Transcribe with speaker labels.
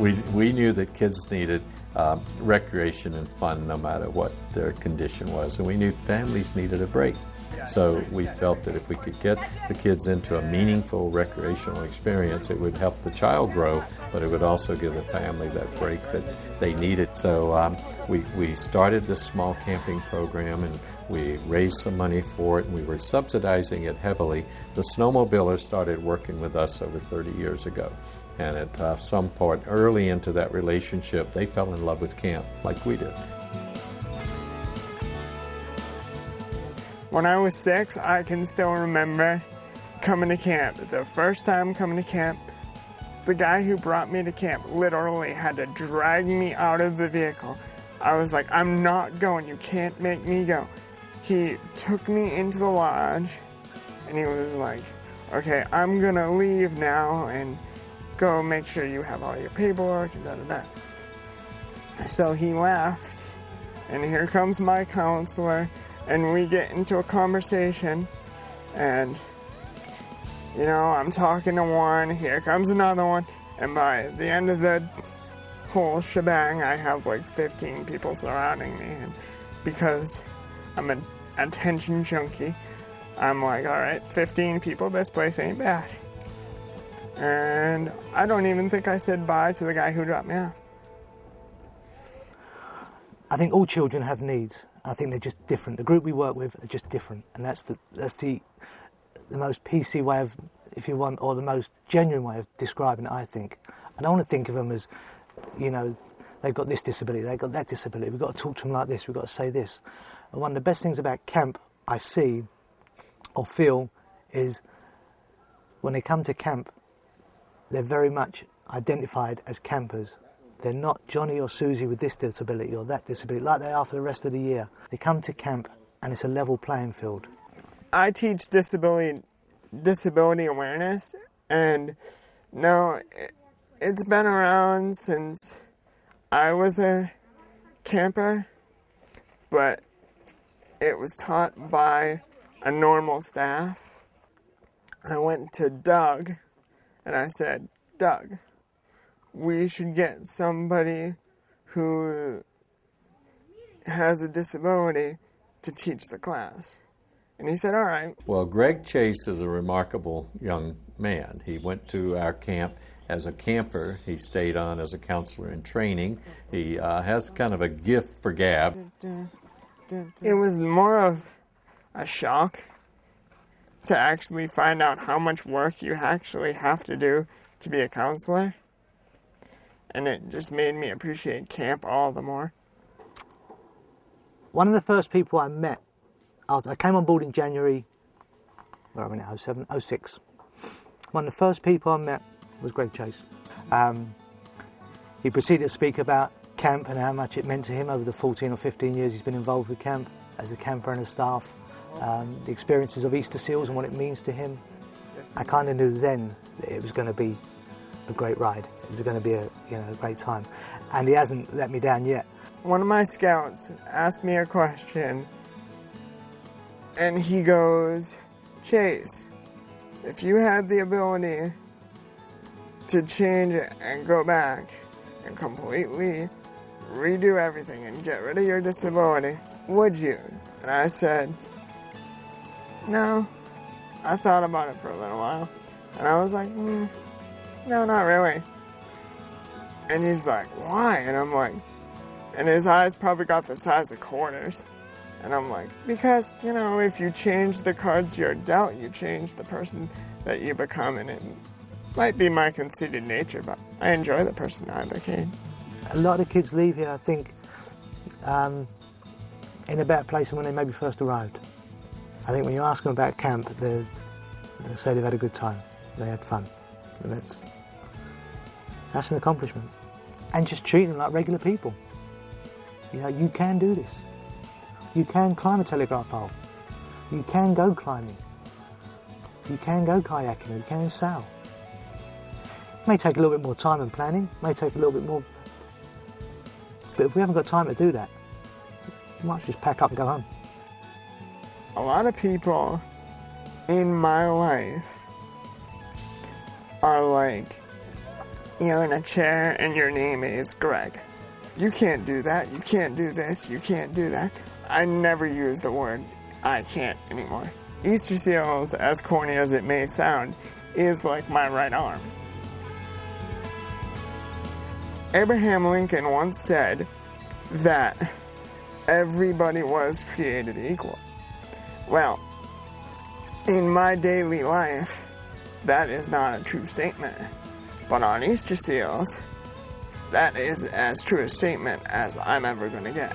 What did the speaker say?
Speaker 1: We knew that kids needed recreation and fun no matter what their condition was, and we knew families needed a break. So we felt that if we could get the kids into a meaningful recreational experience, it would help the child grow, but it would also give the family that break that they needed. So we started this small camping program, and we raised some money for it, and we were subsidizing it heavily. The snowmobilers started working with us over 30 years ago. And at some point early into that relationship, they fell in love with camp like we did.
Speaker 2: When I was 6, I can still remember coming to camp. The first time coming to camp, the guy who brought me to camp literally had to drag me out of the vehicle. I was like, I'm not going, you can't make me go. He took me into the lodge, and he was like, okay, I'm gonna leave now and go make sure you have all your paperwork and da-da-da. So he left, and here comes my counselor, and we get into a conversation, and, you know, I'm talking to one, here comes another one, and by the end of the whole shebang, I have like 15 people surrounding me, and because I'm an attention junkie, I'm like, all right, 15 people, this place ain't bad. And I don't even think I said bye to the guy who dropped me off.
Speaker 3: I think all children have needs. I think they're just different. The group we work with are just different, and that's the most PC way of, if you want, or the most genuine way of describing it, I think. I don't want to think of them as, you know, they've got this disability, they've got that disability, we've got to talk to them like this, we've got to say this. And one of the best things about camp I see or feel is when they come to camp, they're very much identified as campers. They're not Johnny or Susie with this disability or that disability like they are for the rest of the year. They come to camp and it's a level playing field.
Speaker 2: I teach disability awareness, and no, it's been around since I was a camper, but it was taught by a normal staff. I went to Doug and I said, Doug, we should get somebody who has a disability to teach the class. And he said, all right.
Speaker 1: Well, Greg Chase is a remarkable young man. He went to our camp as a camper. He stayed on as a counselor in training. He has kind of a gift for gab.
Speaker 2: It was more of a shock to actually find out how much work you actually have to do to be a counselor. And it just made me appreciate camp all the more.
Speaker 3: One of the first people I met, I came on board in January, where are we now, 06. One of the first people I met was Greg Chase. He proceeded to speak about camp and how much it meant to him over the 14 or 15 years he's been involved with camp as a camper and a staff. The experiences of Easter Seals and what it means to him. I kind of knew then that it was going to be a great ride. It was going to be a great time. And he hasn't let me down yet.
Speaker 2: One of my scouts asked me a question, and he goes, Chase, if you had the ability to change it and go back and completely redo everything and get rid of your disability, would you? And I said, no. I thought about it for a little while, and I was like, no, not really. And he's like, why? And I'm like, and his eyes probably got the size of quarters. And I'm like, because, if you change the cards you're dealt, you change the person that you become, and it might be my conceited nature, but I enjoy the person I became.
Speaker 3: A lot of kids leave here, I think, in a better place than when they maybe first arrived. I think when you ask them about camp, they say they've had a good time, they had fun. And that's an accomplishment. And just treat them like regular people. You can do this. You can climb a telegraph pole. You can go climbing. You can go kayaking. You can sail. It may take a little bit more time and planning. May take a little bit more. But if we haven't got time to do that, you might just pack up and go home.
Speaker 2: A lot of people in my life are like you're in a chair and your name is Greg. You can't do that. You can't do this. You can't do that. I never use the word I can't anymore. Easter Seals, as corny as it may sound, is like my right arm. Abraham Lincoln once said that everybody was created equal. Well, in my daily life, that is not a true statement. But on Easter Seals, that is as true a statement as I'm ever going to get.